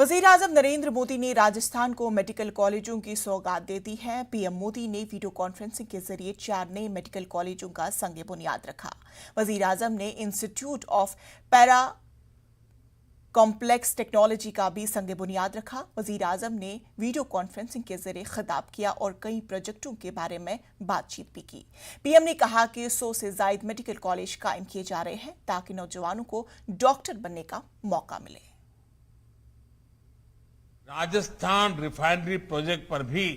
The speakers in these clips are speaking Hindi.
वजीर-ए-आजम नरेंद्र मोदी ने राजस्थान को मेडिकल कॉलेजों की सौगात दे दी है। पीएम मोदी ने वीडियो कॉन्फ्रेंसिंग के जरिए 4 नए मेडिकल कॉलेजों का संग बुनियाद रखा। वजीर-ए-आजम ने institute of para complex technology का भी संग बुनियाद रखा। वजीर-ए-आजम ने वीडियो कॉन्फ्रेंसिंग के जरिए खिताब किया और कई प्रोजेक्टों के बारे में बातचीत भी की। पीएम ने कहा कि 100 से ज्यादा मेडिकल कॉलेज कायम किए जा रहे हैं ताकि नौजवानों को डॉक्टर बनने का मौका मिले। राजस्थान रिफाइनरी प्रोजेक्ट पर भी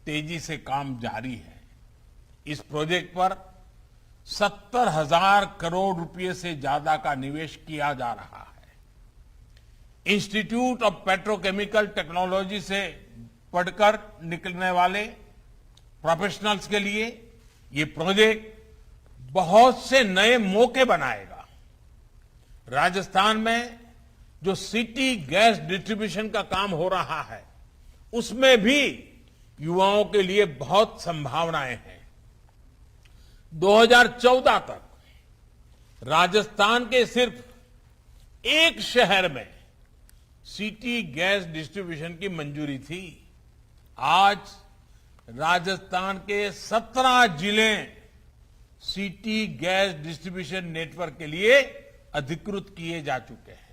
तेजी से काम जारी है। इस प्रोजेक्ट पर 70,000 करोड़ रुपए से ज्यादा का निवेश किया जा रहा है। इंस्टीट्यूट ऑफ पेट्रोकेमिकल टेक्नोलॉजी से पढ़कर निकलने वाले प्रोफेशनल्स के लिए ये प्रोजेक्ट बहुत से नए मौके बनाएगा। राजस्थान में जो सिटी गैस डिस्ट्रीब्यूशन का काम हो रहा है, उसमें भी युवाओं के लिए बहुत संभावनाएं हैं। 2014 तक राजस्थान के सिर्फ एक शहर में सिटी गैस डिस्ट्रीब्यूशन की मंजूरी थी। आज राजस्थान के 17 जिले सिटी गैस डिस्ट्रीब्यूशन नेटवर्क के लिए अधिकृत किए जा चुके हैं।